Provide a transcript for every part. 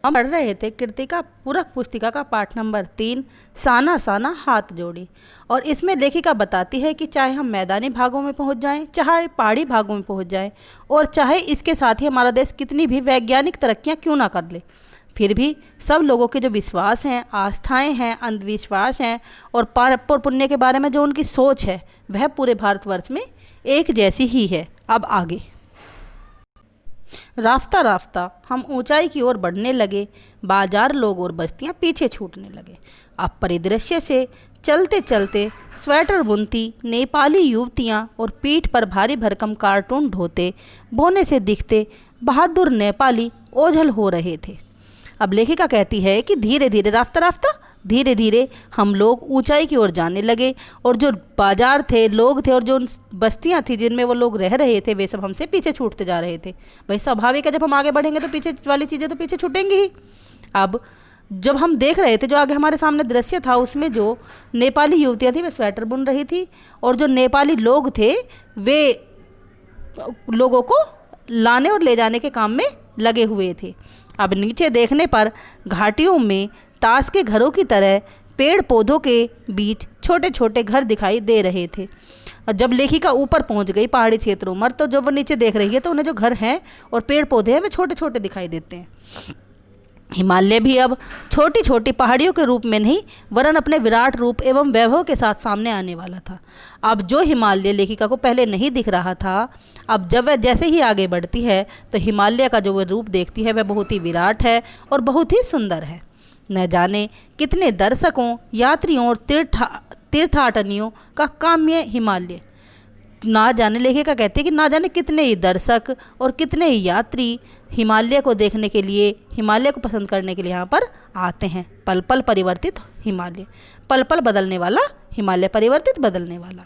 हम पढ़ रहे थे कृतिका पूरक पुस्तिका का पाठ नंबर 3, साना साना हाथ जोड़ी। और इसमें लेखिका बताती है कि चाहे हम मैदानी भागों में पहुंच जाएं, चाहे पहाड़ी भागों में पहुंच जाएं, और चाहे इसके साथ ही हमारा देश कितनी भी वैज्ञानिक तरक्कियां क्यों ना कर ले, फिर भी सब लोगों के जो विश्वास हैं, आस्थाएं हैं, अंधविश्वास हैं और पाप और पुण्य के बारे में जो उनकी सोच है, वह पूरे भारतवर्ष में एक जैसी ही है। अब आगे। राफ्ता राफ्ता हम ऊंचाई की ओर बढ़ने लगे, बाजार, लोग और बस्तियां पीछे छूटने लगे। अब परिदृश्य से चलते चलते स्वेटर बुनती नेपाली युवतियां और पीठ पर भारी भरकम कार्टून ढोते बोने से दिखते बहादुर नेपाली ओझल हो रहे थे। अब लेखिका कहती है कि धीरे धीरे राफ्ता राफ्ता धीरे धीरे हम लोग ऊंचाई की ओर जाने लगे, और जो बाजार थे, लोग थे और जो बस्तियां थी जिनमें वो लोग रह रहे थे, वे सब हमसे पीछे छूटते जा रहे थे। भाई स्वाभाविक है, जब हम आगे बढ़ेंगे तो पीछे वाली चीज़ें तो पीछे छूटेंगी ही। अब जब हम देख रहे थे, जो आगे हमारे सामने दृश्य था, उसमें जो नेपाली युवतियाँ थी वे स्वेटर बुन रही थी, और जो नेपाली लोग थे वे लोगों को लाने और ले जाने के काम में लगे हुए थे। अब नीचे देखने पर घाटियों में ताश के घरों की तरह पेड़ पौधों के बीच छोटे छोटे घर दिखाई दे रहे थे। जब लेखिका ऊपर पहुंच गई पहाड़ी क्षेत्रों में, तो जब वो नीचे देख रही है तो उन्हें जो घर हैं और पेड़ पौधे हैं वे छोटे छोटे दिखाई देते हैं। हिमालय भी अब छोटी छोटी पहाड़ियों के रूप में नहीं, वरन अपने विराट रूप एवं वैभव के साथ सामने आने वाला था। अब जो हिमालय लेखिका को पहले नहीं दिख रहा था, अब जब वह जैसे ही आगे बढ़ती है तो हिमालय का जो वह रूप देखती है वह बहुत ही विराट है और बहुत ही सुंदर है। न जाने कितने दर्शकों, यात्रियों और तीर्थाटनियों का काम्य हिमालय। ना जाने लेखिका कहती है कि ना जाने कितने ही दर्शक और कितने ही यात्री हिमालय को देखने के लिए, हिमालय को पसंद करने के लिए यहाँ पर आते हैं। पल पल परिवर्तित हिमालय, पल पल बदलने वाला हिमालय, परिवर्तित बदलने वाला।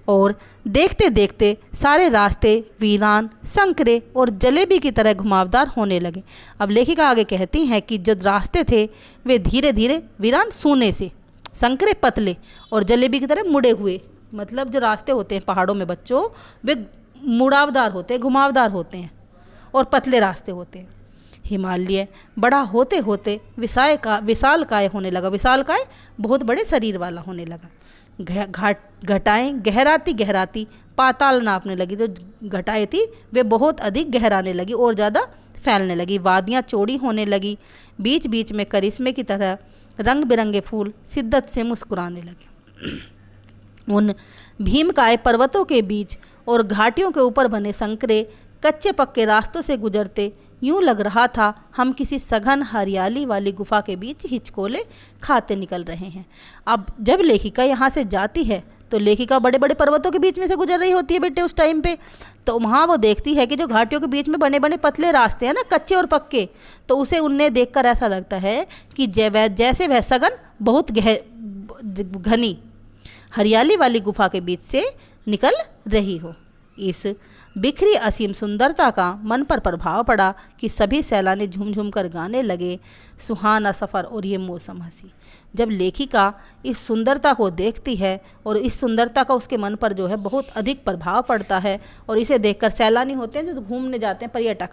और देखते देखते सारे रास्ते वीरान, संकरे और जलेबी की तरह घुमावदार होने लगे। अब लेखिका आगे कहती हैं कि जो रास्ते थे वे धीरे धीरे वीरान, सूने से, संकरे पतले और जलेबी की तरह मुड़े हुए। मतलब जो रास्ते होते हैं पहाड़ों में बच्चों, वे मुड़ावदार होते हैं, घुमावदार होते हैं और पतले रास्ते होते हैं। हिमालय बड़ा होते होते विशालकाय होने लगा। विशालकाय बहुत बड़े शरीर वाला होने लगा। घटाएं गहराती गहराती पाताल नापने लगी। जो घटाएं थी वे बहुत अधिक गहराने लगी और ज़्यादा फैलने लगी। वादियाँ चौड़ी होने लगी। बीच बीच में करिश्मे की तरह रंग बिरंगे फूल शिद्दत से मुस्कुराने लगे। उन भीमकाय पर्वतों के बीच और घाटियों के ऊपर बने संकरे कच्चे पक्के रास्तों से गुजरते यूं लग रहा था हम किसी सघन हरियाली वाली गुफा के बीच हिचकोले खाते निकल रहे हैं। अब जब लेखिका यहाँ से जाती है तो लेखिका बड़े बड़े पर्वतों के बीच में से गुजर रही होती है बेटे उस टाइम पे। तो वहाँ वो देखती है कि जो घाटियों के बीच में बने बने पतले रास्ते हैं ना, कच्चे और पक्के, तो उसे उन्हें देखकर ऐसा लगता है कि जैसे वह सघन बहुत घनी हरियाली वाली गुफा के बीच से निकल रही हो। इस बिखरी असीम सुंदरता का मन पर प्रभाव पड़ा कि सभी सैलानी झूम झूम कर गाने लगे, सुहाना सफ़र और ये मौसम हंसी। जब लेखिका इस सुंदरता को देखती है और इस सुंदरता का उसके मन पर जो है बहुत अधिक प्रभाव पड़ता है, और इसे देखकर सैलानी होते हैं जो घूमने जाते हैं, पर्यटक,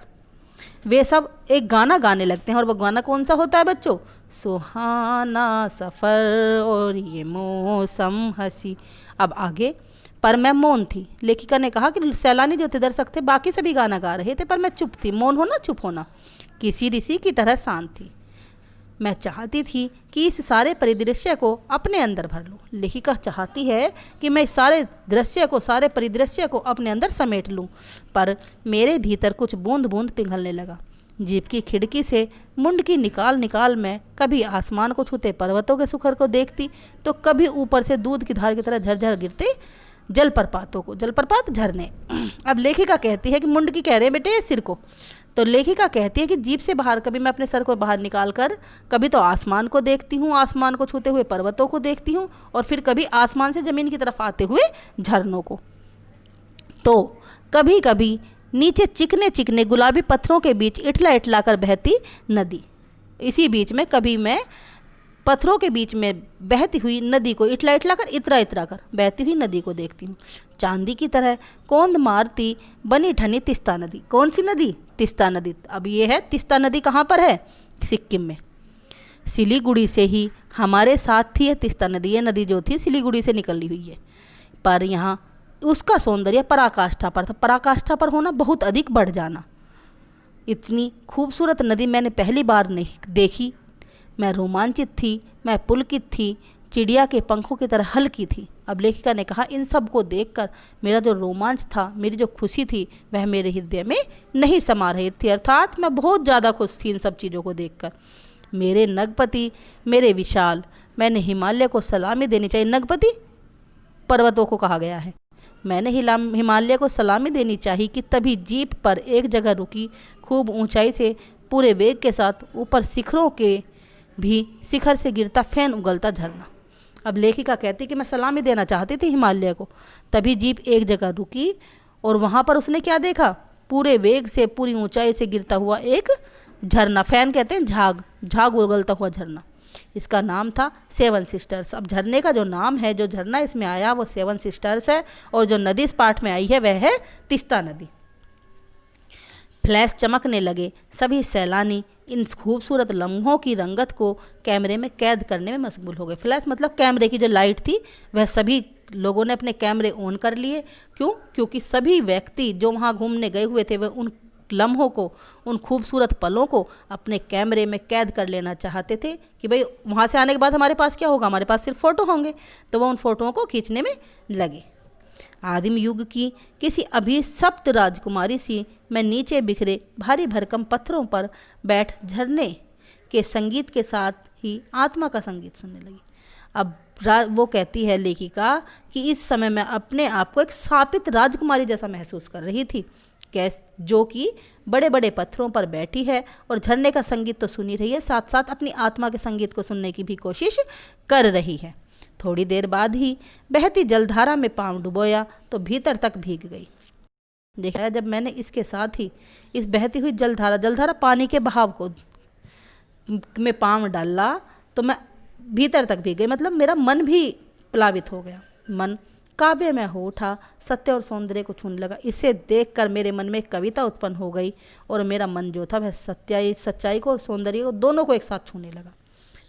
वे सब एक गाना गाने लगते हैं। और वो गाना कौन सा होता है बच्चों? सुहाना सफ़र और ये मौसम हंसी। अब आगे। पर मैं मौन थी। लेखिका ने कहा कि सैलानी जो थे, दर्शक थे, बाकी सभी गाना गा रहे थे, पर मैं चुप थी। मौन होना, चुप होना, किसी ऋषि की तरह शांत थी। मैं चाहती थी कि इस सारे परिदृश्य को अपने अंदर भर लूँ। लेखिका चाहती है कि मैं इस सारे दृश्य को, सारे परिदृश्य को अपने अंदर समेट लूँ, पर मेरे भीतर कुछ बूंद बूंद पिघलने लगा। जीप की खिड़की से मुंडकी निकाल निकाल मैं कभी आसमान को छूते पर्वतों के शिखर को देखती, तो कभी ऊपर से दूध की धार की तरह झरझर गिरते जलप्रपातों को, जलप्रपात, झरने। अब लेखिका कहती है कि मुंडकी कह रहे हैं बेटे सिर को, तो लेखिका कहती है कि जीप से बाहर कभी मैं अपने सर को बाहर निकाल कर कभी तो आसमान को देखती हूँ, आसमान को छूते हुए पर्वतों को देखती हूँ, और फिर कभी आसमान से ज़मीन की तरफ आते हुए झरनों को। तो कभी कभी नीचे चिकने चिकने गुलाबी पत्थरों के बीच इठला इठला कर बहती नदी। इसी बीच में कभी मैं पत्थरों के बीच में बहती हुई नदी को इठला इठला कर, इतरा इतरा कर बहती हुई नदी को देखती हूँ। चांदी की तरह कौंद मारती बनी ठनी तिस्ता नदी। कौन सी नदी? तिस्ता नदी। अब ये है तिस्ता नदी कहाँ पर है? सिक्किम में। सिलीगुड़ी से ही हमारे साथ थी ये तीस्ता नदी। ये नदी जो थी सिलीगुड़ी से निकली हुई है, पर यहाँ उसका सौंदर्य पराकाष्ठा पर था। पराकाष्ठा पर होना, बहुत अधिक बढ़ जाना। इतनी खूबसूरत नदी मैंने पहली बार नहीं देखी। मैं रोमांचित थी, मैं पुलकित थी, चिड़िया के पंखों की तरह हल्की थी। अब लेखिका ने कहा, इन सब को देखकर मेरा जो रोमांच था, मेरी जो खुशी थी, वह मेरे हृदय में नहीं समा रही थी। अर्थात मैं बहुत ज़्यादा खुश थी इन सब चीज़ों को देखकर। मेरे नगपति, मेरे विशाल, मैंने हिमालय को सलामी देनी चाहिए। नगपति पर्वतों को कहा गया है। मैंने हिमालय को सलामी देनी चाहिए कि तभी जीप पर एक जगह रुकी, खूब ऊंचाई से पूरे वेग के साथ ऊपर शिखरों के भी शिखर से गिरता फैन उगलता झरना। अब लेखिका कहती कि मैं सलामी देना चाहती थी हिमालय को, तभी जीप एक जगह रुकी और वहाँ पर उसने क्या देखा? पूरे वेग से, पूरी ऊंचाई से गिरता हुआ एक झरना। फैन कहते हैं झाग, झाग उगलता हुआ झरना। इसका नाम था सेवन सिस्टर्स। अब झरने का जो नाम है, जो झरना इसमें आया, वो सेवन सिस्टर्स है, और जो नदी इस पाठ में आई है वह है तीस्ता नदी। फ्लैश चमकने लगे। सभी सैलानी इन खूबसूरत लम्हों की रंगत को कैमरे में कैद करने में मशगूल हो गए। फ्लैश मतलब कैमरे की जो लाइट थी, वह सभी लोगों ने अपने कैमरे ऑन कर लिए। क्यों? क्योंकि सभी व्यक्ति जो वहाँ घूमने गए हुए थे, वह उन लम्हों को, उन खूबसूरत पलों को अपने कैमरे में कैद कर लेना चाहते थे कि भाई वहाँ से आने के बाद हमारे पास क्या होगा? हमारे पास सिर्फ फ़ोटो होंगे। तो वह उन फ़ोटोओं को खींचने में लगे। आदिम युग की किसी अभिशप्त राजकुमारी सी मैं नीचे बिखरे भारी भरकम पत्थरों पर बैठ झरने के संगीत के साथ ही आत्मा का संगीत सुनने लगी। अब वो कहती है लेखिका कि इस समय मैं अपने आप को एक शापित राजकुमारी जैसा महसूस कर रही थी, जो कि बड़े बड़े पत्थरों पर बैठी है और झरने का संगीत तो सुन ही रही है, साथ साथ अपनी आत्मा के संगीत को सुनने की भी कोशिश कर रही है। थोड़ी देर बाद ही बहती जलधारा में पांव डुबोया तो भीतर तक भीग गई। देखा, जब मैंने इसके साथ ही इस बहती हुई जलधारा पानी के बहाव को में पांव डाला तो मैं भीतर तक भीग गई। मतलब मेरा मन भी प्लावित हो गया। मन काव्य में हो उठा, सत्य और सौंदर्य को छूने लगा। इसे देखकर मेरे मन में एक कविता उत्पन्न हो गई और मेरा मन जो था वह सच्चाई को और सौंदर्य को दोनों को एक साथ छूने लगा।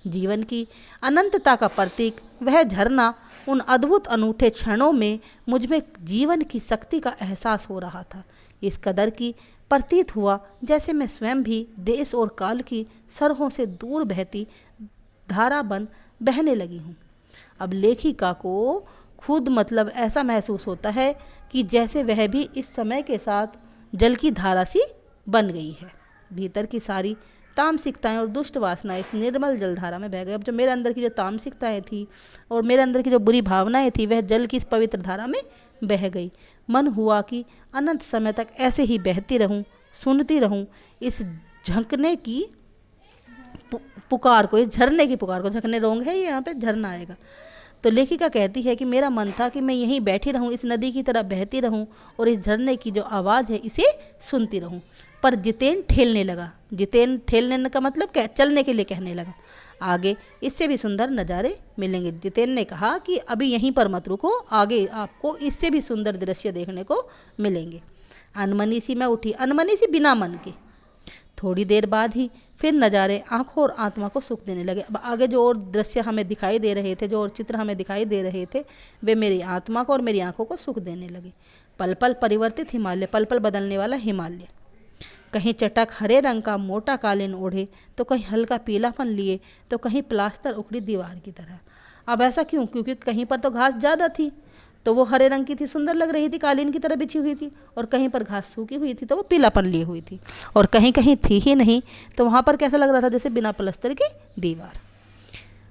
जीवन की अनंतता का प्रतीक वह झरना, उन अद्भुत अनूठे क्षणों में मुझ में जीवन की शक्ति का एहसास हो रहा था। इस कदर की प्रतीत हुआ जैसे मैं स्वयं भी देश और काल की सरहों से दूर बहती धारा बन बहने लगी हूँ। अब लेखिका को खुद मतलब ऐसा महसूस होता है कि जैसे वह भी इस समय के साथ जल की धारा सी बन गई है। भीतर की सारी तामसिकताएं और दुष्ट वासनाएं इस निर्मल जलधारा में बह गई। अब जो मेरे अंदर की जो तामसिकताएं थी और मेरे अंदर की जो बुरी भावनाएं थी, वह जल की इस पवित्र धारा में बह गई। मन हुआ कि अनंत समय तक ऐसे ही बहती रहूं, सुनती रहूं इस झंकने की पुकार को, इस झरने की पुकार को। झंकने रोंग है, यहाँ पे झरना आएगा। तो लेखिका कहती है कि मेरा मन था कि मैं यहीं बैठी रहूं, इस नदी की तरह बहती रहूं और इस झरने की जो आवाज़ है इसे सुनती रहूं। पर जितेन ठेलने लगा। जितेन ठेलने का मतलब क्या? चलने के लिए कहने लगा। आगे इससे भी सुंदर नज़ारे मिलेंगे। जितेन ने कहा कि अभी यहीं पर मत रुको, आगे आपको इससे भी सुंदर दृश्य देखने को मिलेंगे। अनमनी सी मैं उठी, अनमनी सी बिना मन के। थोड़ी देर बाद ही फिर नज़ारे आंखों और आत्मा को सुख देने लगे। अब आगे जो और दृश्य हमें दिखाई दे रहे थे, जो और चित्र हमें दिखाई दे रहे थे, वे मेरी आत्मा को और मेरी आंखों को सुख देने लगे। पल पल परिवर्तित हिमालय, पल पल बदलने वाला हिमालय। कहीं चटक हरे रंग का मोटा कालीन ओढ़े तो कहीं हल्का पीलापन लिए तो कहीं प्लास्टर उखड़ी दीवार की तरह। अब ऐसा क्यों? क्योंकि कहीं पर तो घास ज़्यादा थी तो वो हरे रंग की थी, सुंदर लग रही थी, कालीन की तरह बिछी हुई थी, और कहीं पर घास सूखी हुई थी तो वो पीलापन लिए हुई थी, और कहीं कहीं थी ही नहीं तो वहाँ पर कैसा लग रहा था? जैसे बिना प्लास्टर की दीवार।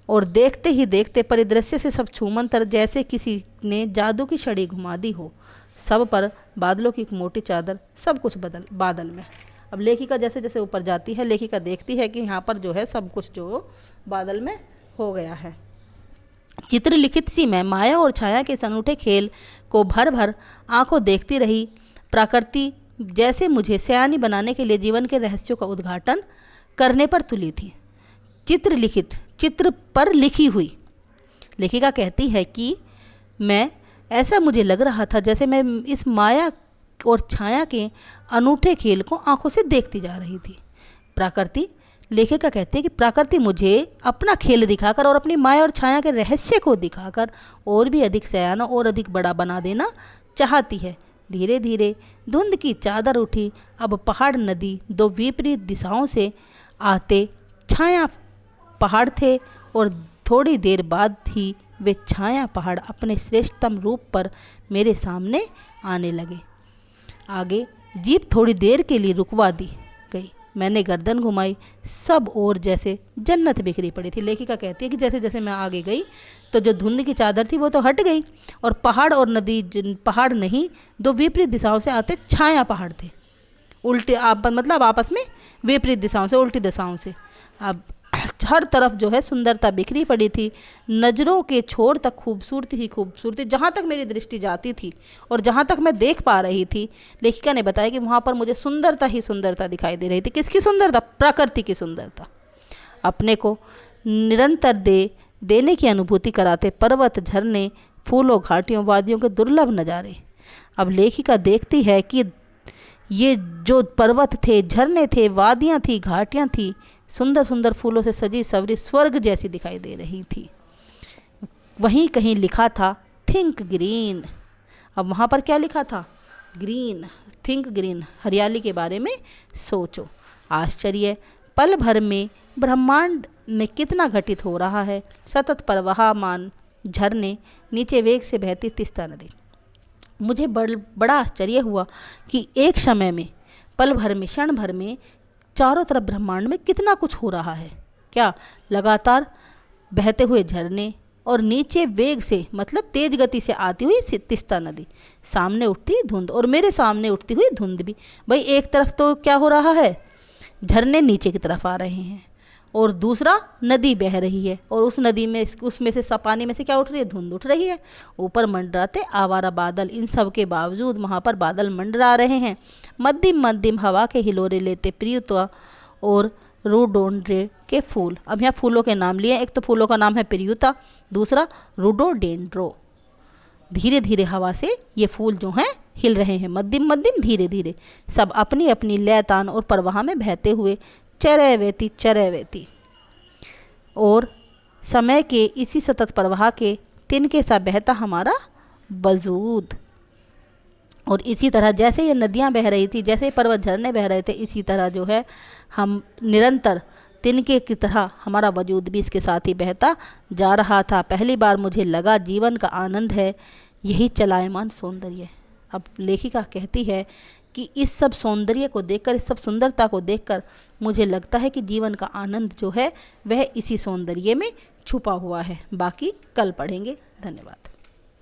और देखते ही देखते परिदृश्य से सब छूमंतर, जैसे किसी ने जादू की छड़ी घुमा दी हो। सब पर बादलों की एक मोटी चादर, सब कुछ बादल में। अब लेखिका जैसे जैसे ऊपर जाती है, लेखिका देखती है कि यहाँ पर जो है सब कुछ जो बादल में हो गया है। चित्र लिखित सी मैं माया और छाया के इस अनूठे खेल को भर भर आंखों देखती रही। प्रकृति जैसे मुझे सयानी बनाने के लिए जीवन के रहस्यों का उद्घाटन करने पर तुली थी। चित्र लिखित, चित्र पर लिखी हुई। लेखिका कहती है कि मैं ऐसा मुझे लग रहा था जैसे मैं इस माया और छाया के अनूठे खेल को आंखों से देखती जा रही थी। प्रकृति लेखिका कहती है कि प्रकृति मुझे अपना खेल दिखाकर और अपनी माया और छाया के रहस्य को दिखाकर और भी अधिक सयाना और अधिक बड़ा बना देना चाहती है। धीरे धीरे धुंध की चादर उठी। अब पहाड़ नदी दो विपरीत दिशाओं से आते छाया पहाड़ थे और थोड़ी देर बाद ही वे छाया पहाड़ अपने श्रेष्ठतम रूप पर मेरे सामने आने लगे। आगे जीप थोड़ी देर के लिए रुकवा दी गई। मैंने गर्दन घुमाई, सब और जैसे जन्नत बिखरी पड़ी थी। लेखिका कहती है कि जैसे जैसे मैं आगे गई तो जो धुंध की चादर थी वो तो हट गई और पहाड़ और नदी, पहाड़ नहीं, दो विपरीत दिशाओं से आते छाया पहाड़ थे, उल्टे मतलब आपस में विपरीत दिशाओं से, उल्टी दिशाओं से। अब हर तरफ जो है सुंदरता बिखरी पड़ी थी। नज़रों के छोर तक खूबसूरती ही खूबसूरती, जहाँ तक मेरी दृष्टि जाती थी और जहाँ तक मैं देख पा रही थी, लेखिका ने बताया कि वहाँ पर मुझे सुंदरता ही सुंदरता दिखाई दे रही थी। किसकी सुंदरता? प्रकृति की सुंदरता। अपने को निरंतर देने की अनुभूति कराते पर्वत, झरने, फूलों, घाटियों, वादियों के दुर्लभ नज़ारे। अब लेखिका देखती है कि ये जो पर्वत थे, झरने थे, वादियाँ थी, घाटियाँ थी, सुंदर सुंदर फूलों से सजी सवरी स्वर्ग जैसी दिखाई दे रही थी। वहीं कहीं लिखा था थिंक ग्रीन। अब वहाँ पर क्या लिखा था? ग्रीन, थिंक ग्रीन, हरियाली के बारे में सोचो। आश्चर्य, पल भर में ब्रह्मांड में कितना घटित हो रहा है। सतत प्रवाहमान झरने, नीचे वेग से बहती तीस्ता नदी। मुझे बड़ा आश्चर्य हुआ कि एक समय में, पल भर में, क्षण भर में चारों तरफ ब्रह्मांड में कितना कुछ हो रहा है। क्या? लगातार बहते हुए झरने और नीचे वेग से, मतलब तेज गति से आती हुई तीस्ता नदी, सामने उठती धुंध और मेरे सामने उठती हुई धुंध भी। भाई एक तरफ तो क्या हो रहा है, झरने नीचे की तरफ आ रहे हैं और दूसरा नदी बह रही है और उस नदी में, उसमें से पानी में से क्या उठ रही है? धुंध उठ रही है। ऊपर मंडराते आवारा बादल, इन सब के बावजूद वहाँ पर बादल मंडरा रहे हैं। मध्यम मध्यम हवा के हिलोरे लेते प्रियुता और रोडोडेंड्रे के फूल। अब यहाँ फूलों के नाम लिए, एक तो फूलों का नाम है प्रियुता, दूसरा रोडोडेंड्रो। धीरे धीरे हवा से ये फूल जो हैं हिल रहे हैं, मध्यम मध्यम, धीरे धीरे, सब अपनी अपनी लय तान और प्रवाह में बहते हुए चरैवेती चरैवेती। और समय के इसी सतत प्रवाह के तिनके सा बहता हमारा वजूद। और इसी तरह जैसे ये नदियाँ बह रही थी, जैसे पर्वत झरने बह रहे थे, इसी तरह जो है हम निरंतर तिनके की तरह हमारा वजूद भी इसके साथ ही बहता जा रहा था। पहली बार मुझे लगा जीवन का आनंद है यही चलायमान सौंदर्य। अब लेखिका कहती है कि इस सब सौंदर्य को देखकर, इस सब सुंदरता को देखकर मुझे लगता है कि जीवन का आनंद जो है वह इसी सौंदर्य में छुपा हुआ है। बाकी कल पढ़ेंगे। धन्यवाद।